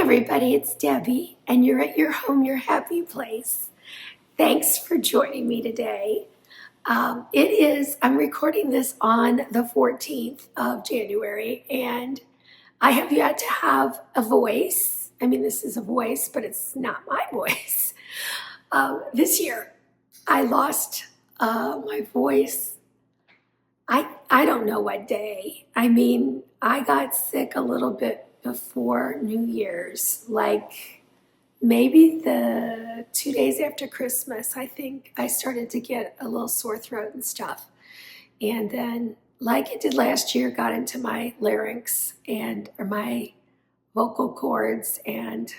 everybody, it's Debbie, and you're at your home, your happy place. Thanks for joining me today. I'm recording this on the 14th of January, and I have yet to have a voice. I mean, this is a voice, but it's not my voice. This year, I lost my voice. I don't know what day. I mean, I got sick a little bit before New Year's, like maybe the 2 days after Christmas. I think I started to get a little sore throat and stuff. And then, like it did last year, got into my larynx or my vocal cords, and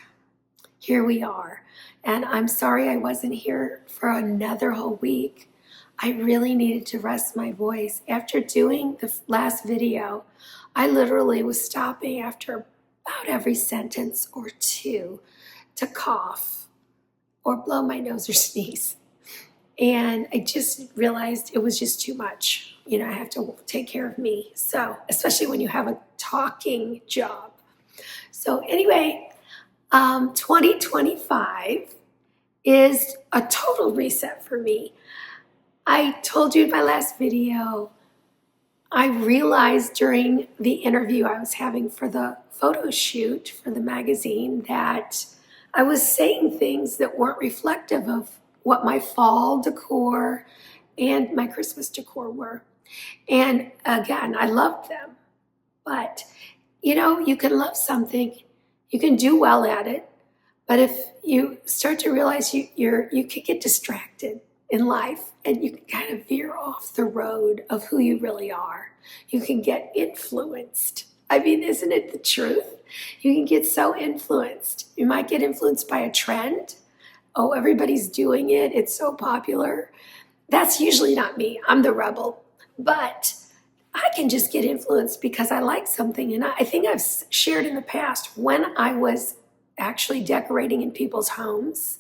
here we are. And I'm sorry I wasn't here for another whole week. I really needed to rest my voice. After doing the last video, I literally was stopping after about every sentence or two to cough or blow my nose or sneeze. And I just realized it was just too much. You know, I have to take care of me. So, especially when you have a talking job. So anyway, 2025 is a total reset for me. I told you in my last video, I realized during the interview I was having for the photo shoot for the magazine that I was saying things that weren't reflective of what my fall decor and my Christmas decor were. And again, I loved them. But, you know, you can love something, you can do well at it, but if you start to realize you could get distracted in life, and you can kind of veer off the road of who you really are. You can get influenced. I mean, isn't it the truth? You can get so influenced. You might get influenced by a trend. Oh, everybody's doing it. It's so popular. That's usually not me. I'm the rebel. But I can just get influenced because I like something. And I think I've shared in the past when I was actually decorating in people's homes,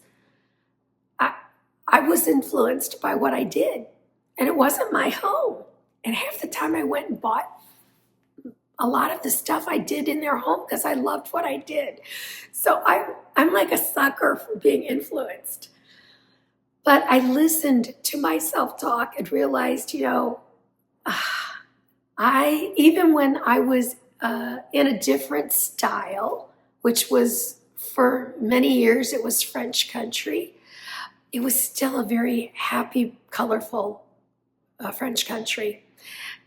I was influenced by what I did, and it wasn't my home. And half the time I went and bought a lot of the stuff I did in their home because I loved what I did. So I'm like a sucker for being influenced. But I listened to my self-talk and realized, you know, even when I was in a different style, which was for many years, it was French country. It was still a very happy, colorful French country.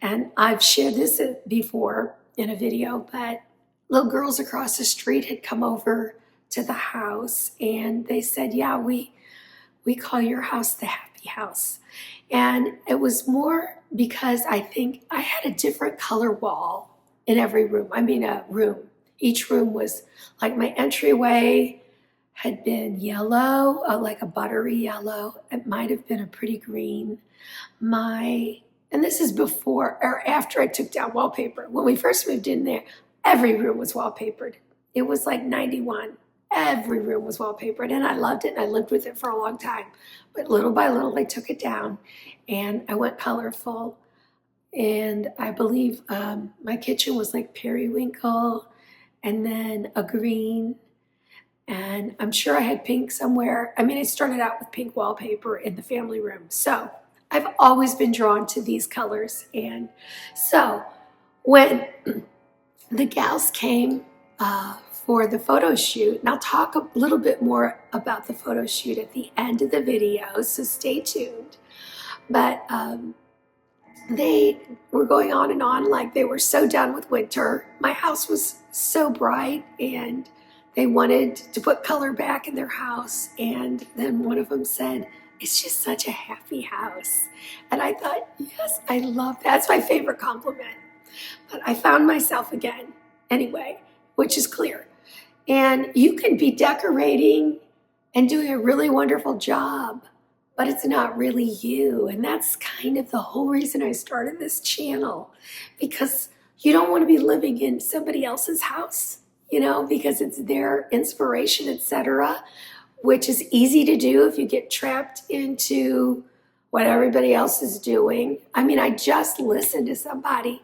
And I've shared this before in a video, but little girls across the street had come over to the house and they said, yeah, we call your house the happy house. And it was more because I think I had a different color wall in every room. I mean, a room. Each room was like my entryway had been yellow, like a buttery yellow. It might have been a pretty green. And this is before or after I took down wallpaper. When we first moved in there, every room was wallpapered. It was like 91. Every room was wallpapered, and I loved it, and I lived with it for a long time. But little by little, I took it down, and I went colorful. And I believe my kitchen was like periwinkle, and then a green. And I'm sure I had pink somewhere. I mean, I started out with pink wallpaper in the family room. So I've always been drawn to these colors. And so when the gals came for the photo shoot, and I'll talk a little bit more about the photo shoot at the end of the video, so stay tuned. But they were going on and on like they were so done with winter. My house was so bright, and they wanted to put color back in their house. And then one of them said, it's just such a happy house. And I thought, yes, I love that. That's my favorite compliment. But I found myself again anyway, which is clear. And you can be decorating and doing a really wonderful job, but it's not really you. And that's kind of the whole reason I started this channel, because you don't want to be living in somebody else's house, you know, because it's their inspiration, etc., which is easy to do if you get trapped into what everybody else is doing. I mean, I just listened to somebody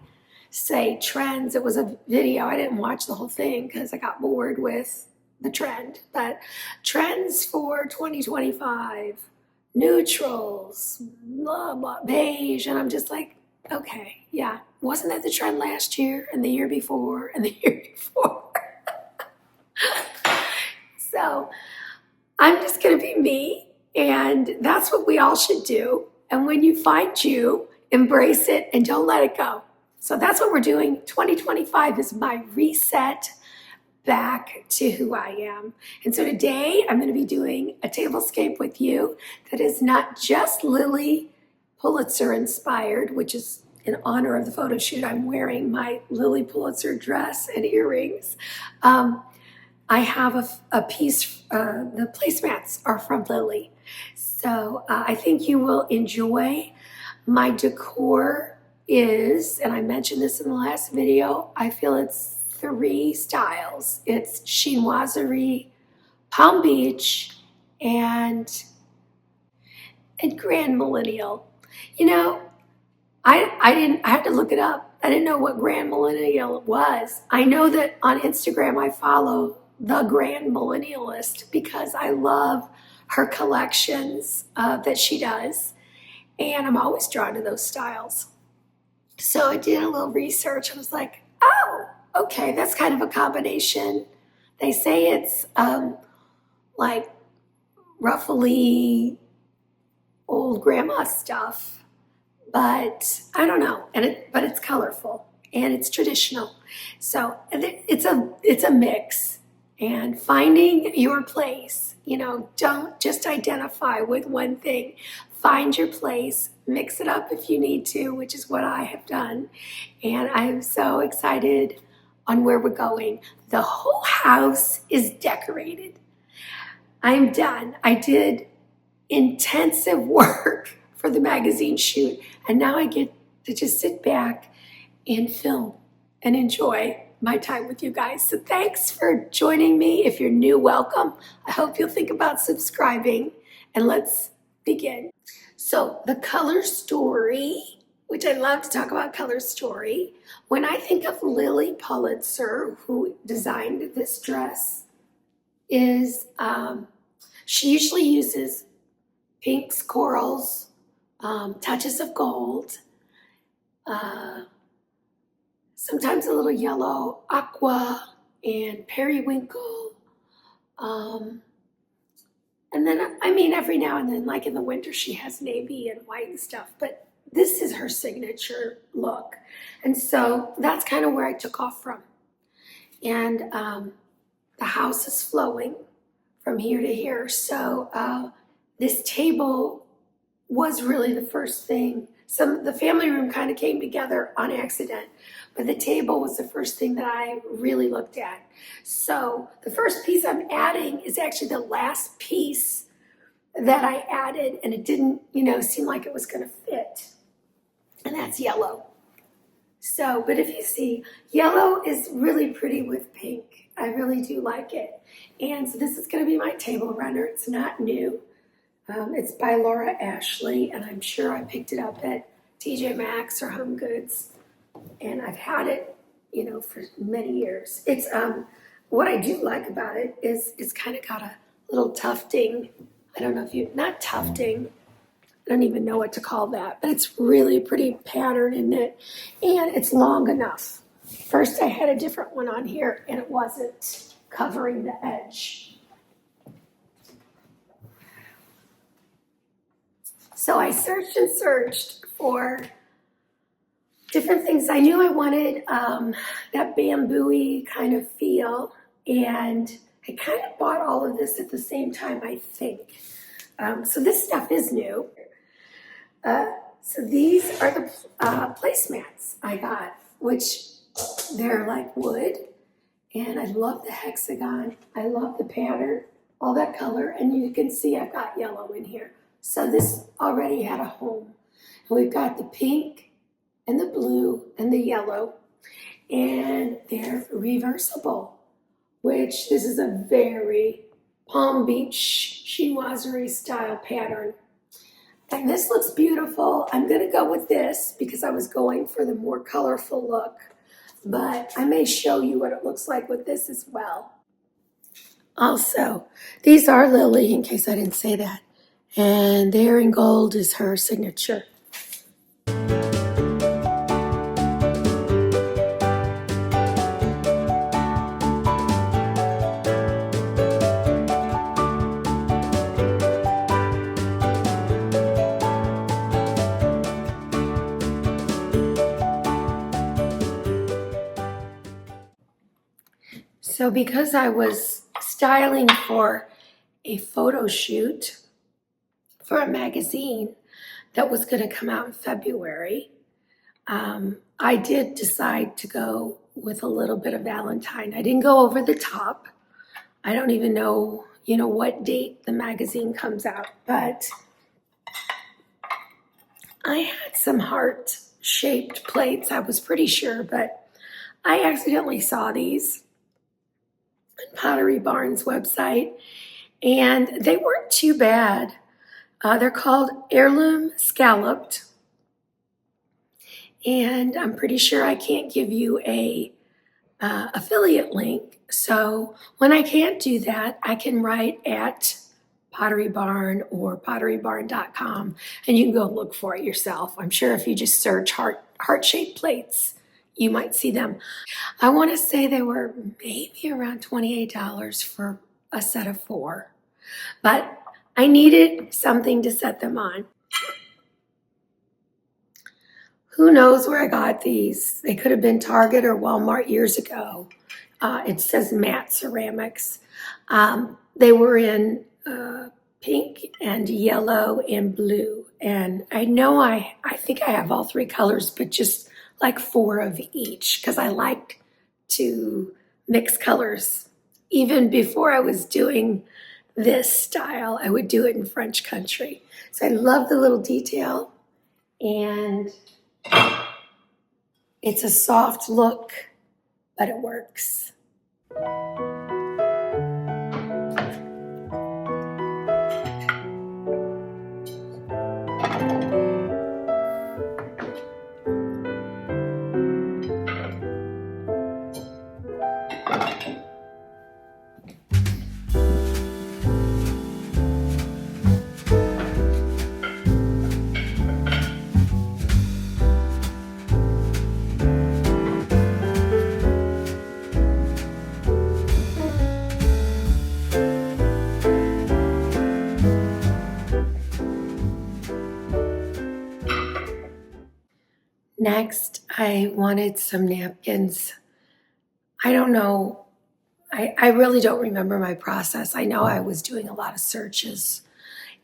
say trends. It was a video. I didn't watch the whole thing because I got bored with the trend, but trends for 2025, neutrals, blah, blah, beige. And I'm just like, okay, yeah. Wasn't that the trend last year and the year before and the year before? So I'm just going to be me. And that's what we all should do. And when you find you, embrace it and don't let it go. So that's what we're doing. 2025 is my reset back to who I am. And so today I'm going to be doing a tablescape with you that is not just Lily Pulitzer inspired, which is in honor of the photo shoot. I'm wearing my Lily Pulitzer dress and earrings. I have a piece, the placemats are from Lily. So I think you will enjoy. My decor is, and I mentioned this in the last video, I feel it's 3 styles. It's chinoiserie, Palm Beach, and Grand Millennial. You know, I had to look it up. I didn't know what Grand Millennial was. I know that on Instagram I follow the Grand Millennialist because I love her collections that she does. And I'm always drawn to those styles. So I did a little research. I was like, oh, okay, that's kind of a combination. They say it's like roughly old grandma stuff, but I don't know. But it's colorful and it's traditional. So it's a mix. And finding your place, don't just identify with one thing. Find your place, mix it up if you need to, which is what I have done. And I am so excited on where we're going. The whole house is decorated. I'm done. I did intensive work for the magazine shoot, and now I get to just sit back and film and enjoy my time with you guys. So thanks for joining me. If you're new, welcome. I hope you'll think about subscribing, and let's begin. So the color story, which I love to talk about color story. When I think of Lily Pulitzer, who designed this dress, is she usually uses pinks, corals, touches of gold, sometimes a little yellow, aqua, and periwinkle. And then, every now and then, like in the winter, she has navy and white and stuff. But this is her signature look. And so that's kind of where I took off from. And the house is flowing from here to here. So this table was really the first thing. The family room kind of came together on accident, but the table was the first thing that I really looked at. So the first piece I'm adding is actually the last piece that I added, and it didn't, seem like it was going to fit, and that's yellow. So, but if you see, yellow is really pretty with pink. I really do like it. And so this is going to be my table runner. It's not new. It's by Laura Ashley, and I'm sure I picked it up at TJ Maxx or Home Goods, and I've had it, for many years. It's what I do like about it is it's kind of got a little tufting. I don't know if not tufting. I don't even know what to call that, but it's really a pretty pattern in it, and it's long enough. First, I had a different one on here, and it wasn't covering the edge. So I searched and searched for different things. I knew I wanted that bamboo-y kind of feel, and I kind of bought all of this at the same time, I think. So this stuff is new. So these are the placemats I got, which they're like wood, and I love the hexagon. I love the pattern, all that color, and you can see I've got yellow in here. So this already had a home. And we've got the pink and the blue and the yellow, and they're reversible, which this is a very Palm Beach chinoiserie style pattern. And this looks beautiful. I'm gonna go with this because I was going for the more colorful look, but I may show you what it looks like with this as well. Also, these are Lily, in case I didn't say that. And there in gold is her signature. So because I was styling for a photo shoot for a magazine that was going to come out in February, I did decide to go with a little bit of Valentine. I didn't go over the top. I don't even know, what date the magazine comes out, but I had some heart-shaped plates, I was pretty sure, but I accidentally saw these on Pottery Barn's website, and they weren't too bad. They're called Heirloom Scalloped, and I'm pretty sure I can't give you a affiliate link. So when I can't do that, I can write at Pottery Barn or potterybarn.com, and you can go look for it yourself. I'm sure if you just search heart-shaped plates, you might see them. I want to say they were maybe around $28 for a set of 4, but I needed something to set them on. Who knows where I got these? They could have been Target or Walmart years ago. It says matte ceramics. They were in pink and yellow and blue. And I think I have all 3 colors, but just like 4 of each, because I like to mix colors. Even before I was doing this style, I would do it in French country. So I love the little detail, and it's a soft look, but it works. Next, I wanted some napkins. I don't know. I really don't remember my process. I know I was doing a lot of searches,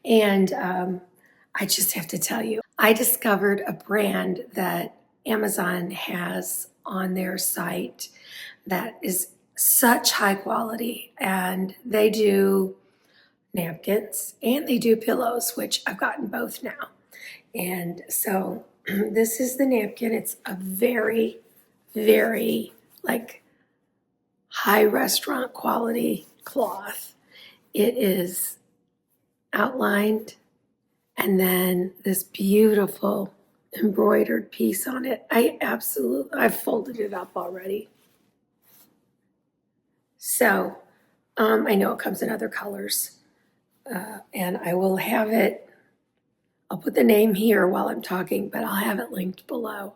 and I just have to tell you, I discovered a brand that Amazon has on their site that is such high quality, and they do napkins and they do pillows, which I've gotten both now. And so this is the napkin. It's a very, very high restaurant quality cloth. It is outlined, and then this beautiful embroidered piece on it. I've folded it up already. So I know it comes in other colors, and I will have it. I'll put the name here while I'm talking, but I'll have it linked below.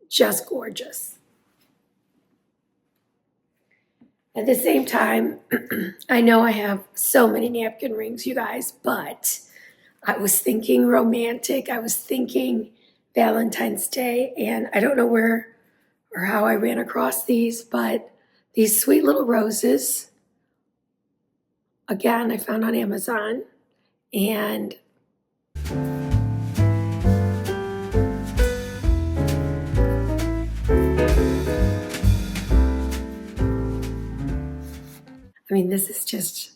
Just gorgeous. At the same time, I know I have so many napkin rings, you guys, but I was thinking romantic. I was thinking Valentine's Day, and I don't know where or how I ran across these, but these sweet little roses, again, I found on Amazon, and I mean, this is just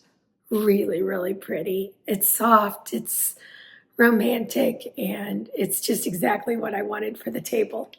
really, really pretty. It's soft, it's romantic, and it's just exactly what I wanted for the table.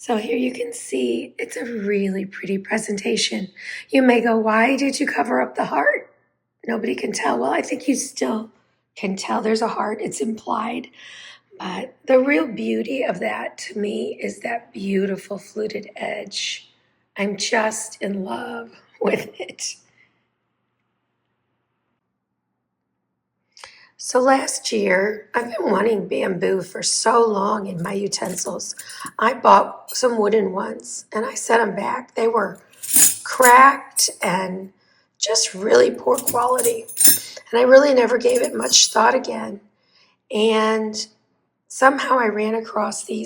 So here you can see it's a really pretty presentation. You may go, why did you cover up the heart? Nobody can tell. Well, I think you still can tell there's a heart. It's implied. But the real beauty of that to me is that beautiful fluted edge. I'm just in love with it. So last year, I've been wanting bamboo for so long in my utensils. I bought some wooden ones and I set them back. They were cracked and just really poor quality. And I really never gave it much thought again. And somehow I ran across these.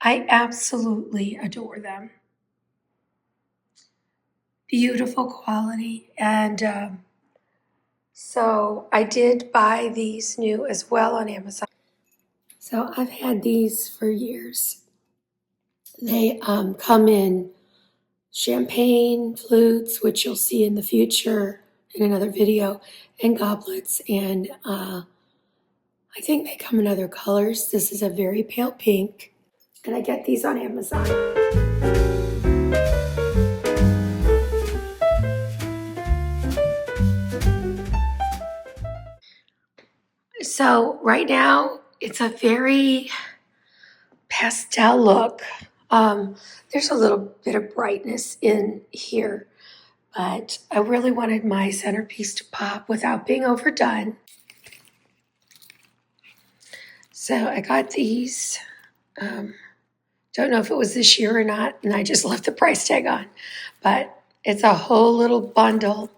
I absolutely adore them. Beautiful quality. And so I did buy these new as well on Amazon. So I've had these for years. They come in champagne, flutes, which you'll see in the future in another video, and goblets. And I think they come in other colors. This is a very pale pink. And I get these on Amazon. So right now, it's a very pastel look. There's a little bit of brightness in here, but I really wanted my centerpiece to pop without being overdone. So I got these. Don't know if it was this year or not, and I just left the price tag on, but it's a whole little bundle.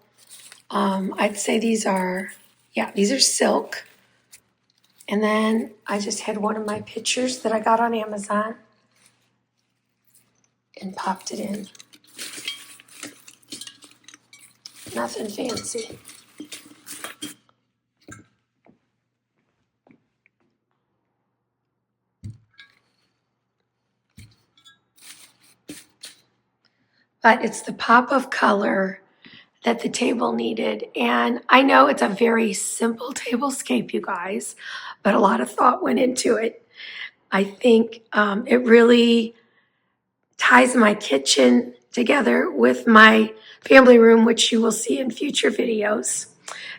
I'd say these are silk. And then I just had one of my pictures that I got on Amazon and popped it in. Nothing fancy. But it's the pop of color that the table needed. And I know it's a very simple tablescape, you guys, but a lot of thought went into it. I think it really ties my kitchen together with my family room, which you will see in future videos.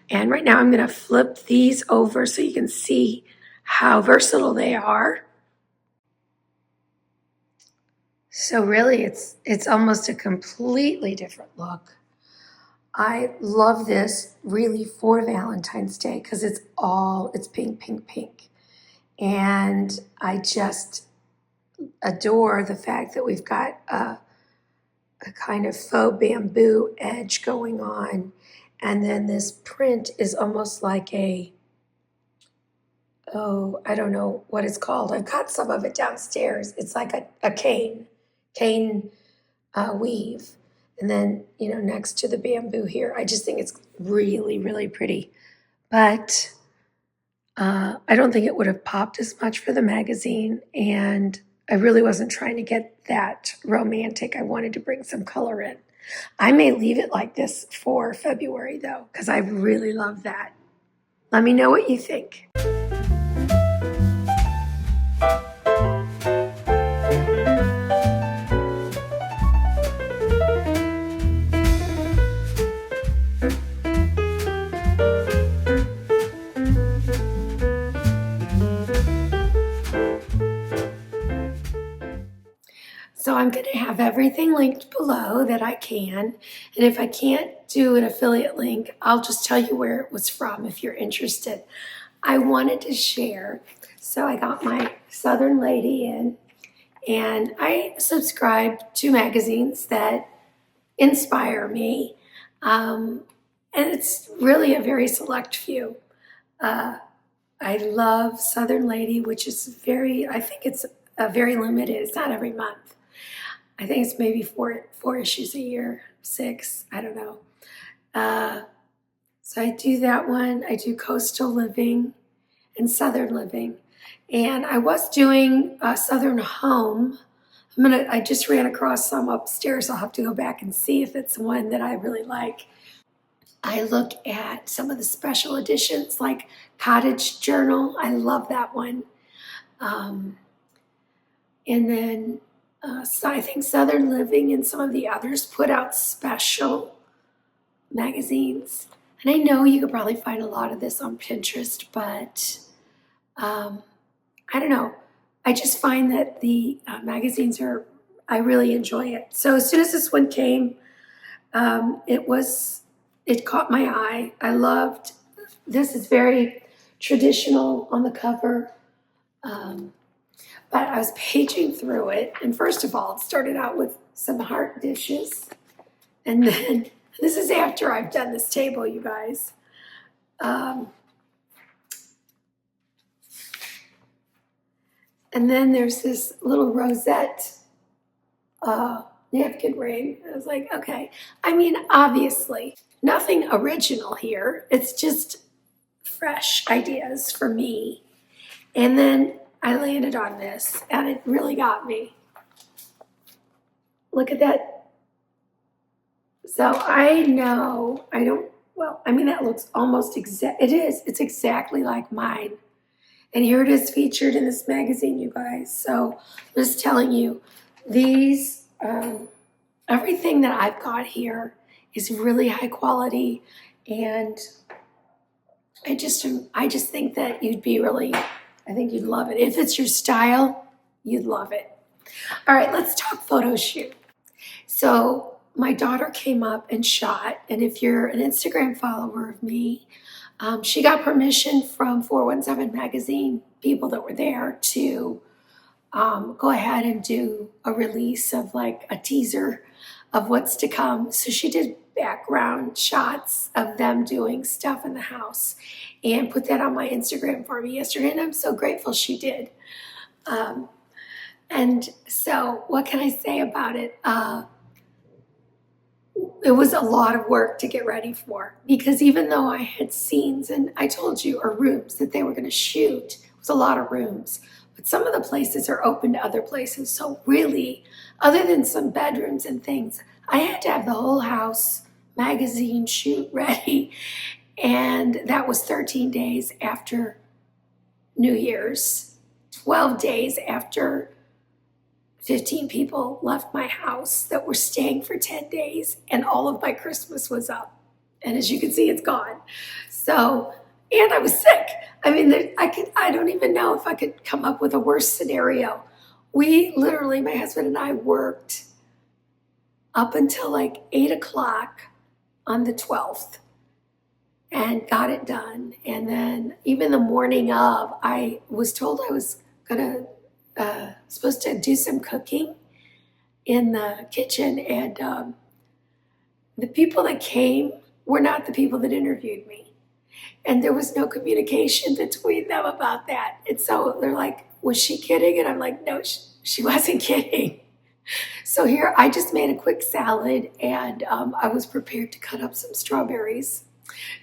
And right now I'm going to flip these over so you can see how versatile they are. So really it's almost a completely different look. I love this really for Valentine's Day because it's pink, pink, pink. And I just adore the fact that we've got a kind of faux bamboo edge going on. And then this print is almost like I don't know what it's called. I've got some of it downstairs. It's like a cane weave. And then, next to the bamboo here, I just think it's really, really pretty. But I don't think it would have popped as much for the magazine. And I really wasn't trying to get that romantic. I wanted to bring some color in. I may leave it like this for February, though, because I really love that. Let me know what you think. So I'm going to have everything linked below that I can. And if I can't do an affiliate link, I'll just tell you where it was from if you're interested. I wanted to share. So I got my Southern Lady in, and I subscribe to magazines that inspire me. And it's really a very select few. I love Southern Lady, which is I think it's very limited. It's not every month. I think it's maybe four issues a year, 6, I don't know. So I do that one. I do Coastal Living and Southern Living. And I was doing Southern Home. I just ran across some upstairs. I'll have to go back and see if it's one that I really like. I look at some of the special editions like Cottage Journal. I love that one. And then So I think Southern Living and some of the others put out special magazines. And I know you could probably find a lot of this on Pinterest, but I don't know. I just find that the magazines I really enjoy it. So as soon as this one came, it caught my eye. I loved, this is very traditional on the cover. But I was paging through it, and first of all, it started out with some heart dishes, and then this is after I've done this table, you guys. And then there's this little rosette napkin ring. I was like, okay. I mean, obviously, nothing original here. It's just fresh ideas for me. And then I landed on this, and it really got me. Look at that. So I know, that looks almost it is. It's exactly like mine. And here it is featured in this magazine, you guys. So I'm just telling you, these, everything that I've got here is really high quality. And I just think that I think you'd love it. If it's your style, you'd love it. All right, let's talk photo shoot. So my daughter came up and shot, and if you're an Instagram follower of me, she got permission from 417 Magazine, people that were there, to go ahead and do a release of like a teaser of what's to come. So she did background shots of them doing stuff in the house and put that on my Instagram for me yesterday, and I'm so grateful she did. And so what can I say about it? It was a lot of work to get ready for, because even though I had scenes, and I told you, or rooms that they were going to shoot, it was a lot of rooms, but some of the places are open to other places. So really, other than some bedrooms and things, I had to have the whole house magazine shoot ready. And that was 13 days after New Year's, 12 days after 15 people left my house that were staying for 10 days, and all of my Christmas was up. And as you can see, it's gone. So, and I was sick. I mean, I don't even know if I could come up with a worse scenario. We literally, my husband and I, worked up until like 8 o'clock on the 12th. And got it done. And then even the morning of, I was told I was supposed to do some cooking in the kitchen. And the people that came were not the people that interviewed me. And there was no communication between them about that. And so they're like, was she kidding? And I'm like, no, she wasn't kidding. So here, I just made a quick salad, and I was prepared to cut up some strawberries.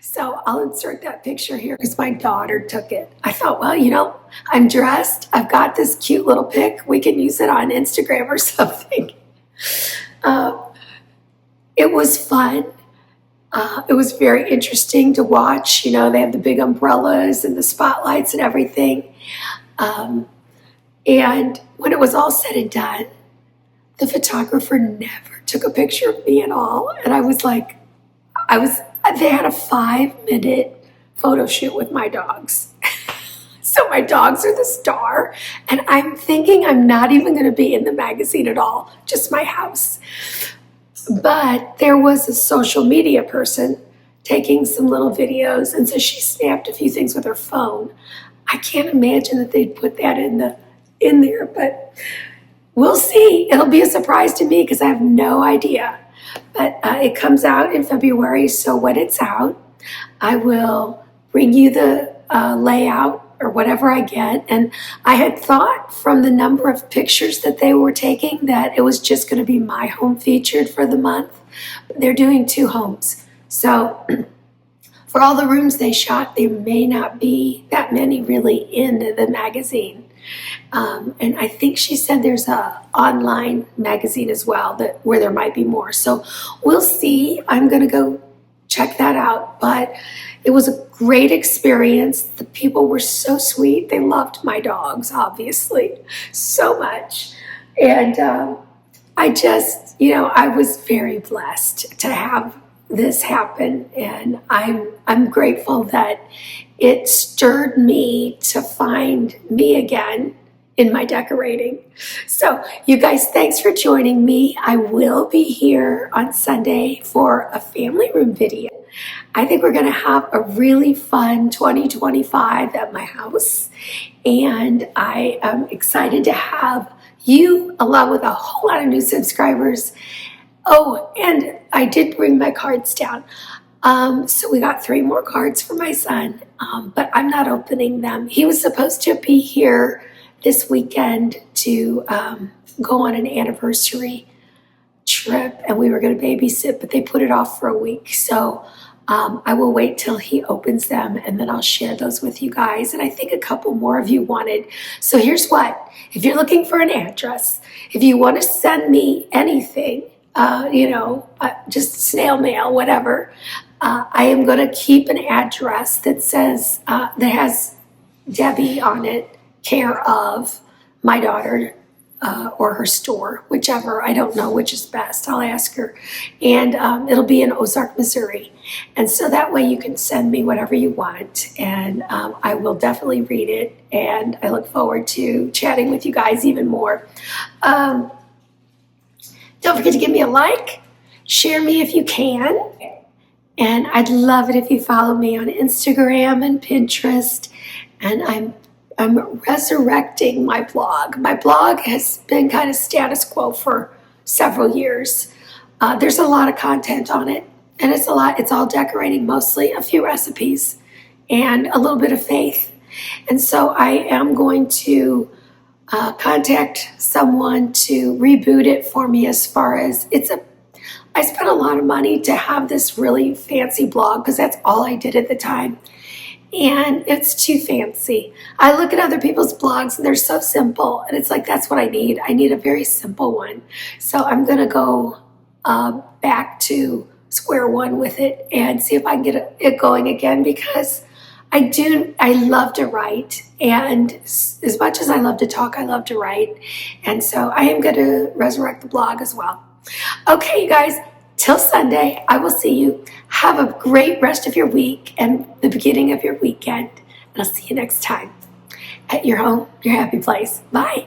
So I'll insert that picture here because my daughter took it. I thought, well, I'm dressed. I've got this cute little pic. We can use it on Instagram or something. It was fun. It was very interesting to watch. They have the big umbrellas and the spotlights and everything. And when it was all said and done, the photographer never took a picture of me at all. And I was like, they had a 5-minute photo shoot with my dogs. So my dogs are the star, and I'm thinking I'm not even going to be in the magazine at all, just my house. But there was a social media person taking some little videos, and so she snapped a few things with her phone. I can't imagine that they'd put that in there, but we'll see. It'll be a surprise to me because I have no idea. But it comes out in February, so when it's out, I will bring you the layout or whatever I get. And I had thought from the number of pictures that they were taking that it was just going to be my home featured for the month. They're doing 2 homes. So for all the rooms they shot, there may not be that many really in the magazine. And I think she said there's a online magazine as well where there might be more. So we'll see. I'm going to go check that out. But it was a great experience. The people were so sweet. They loved my dogs, obviously, so much. And I just, I was very blessed to have this happen, and I'm grateful that it stirred me to find me again in my decorating. So, you guys, thanks for joining me. I will be here on Sunday for a family room video. I think we're going to have a really fun 2025 at my house, and I am excited to have you, along with a whole lot of new subscribers. Oh, and I did bring my cards down. So we got 3 more cards for my son, but I'm not opening them. He was supposed to be here this weekend to go on an anniversary trip, and we were going to babysit, but they put it off for a week. So I will wait till he opens them, and then I'll share those with you guys. And I think a couple more of you wanted. So here's what. If you're looking for an address, if you want to send me anything, just snail mail, whatever, I am going to keep an address that says, that has Debbie on it, care of my daughter, or her store, whichever. I don't know which is best. I'll ask her. And it'll be in Ozark, Missouri. And so that way you can send me whatever you want. And I will definitely read it. And I look forward to chatting with you guys even more. Don't forget to give me a like. Share me if you can. And I'd love it if you follow me on Instagram and Pinterest. And I'm resurrecting my blog. My blog has been kind of status quo for several years. There's a lot of content on it, and it's all decorating mostly, a few recipes, and a little bit of faith. And so I am going to contact someone to reboot it for me, as far as I spent a lot of money to have this really fancy blog, because that's all I did at the time. And it's too fancy. I look at other people's blogs and they're so simple, and it's like, that's what I need. I need a very simple one. So I'm going to go back to square one with it and see if I can get it going again, because I love to write. And as much as I love to talk, I love to write. And so I am going to resurrect the blog as well. Okay, you guys. Till Sunday, I will see you. Have a great rest of your week and the beginning of your weekend. And I'll see you next time at your home, your happy place. Bye.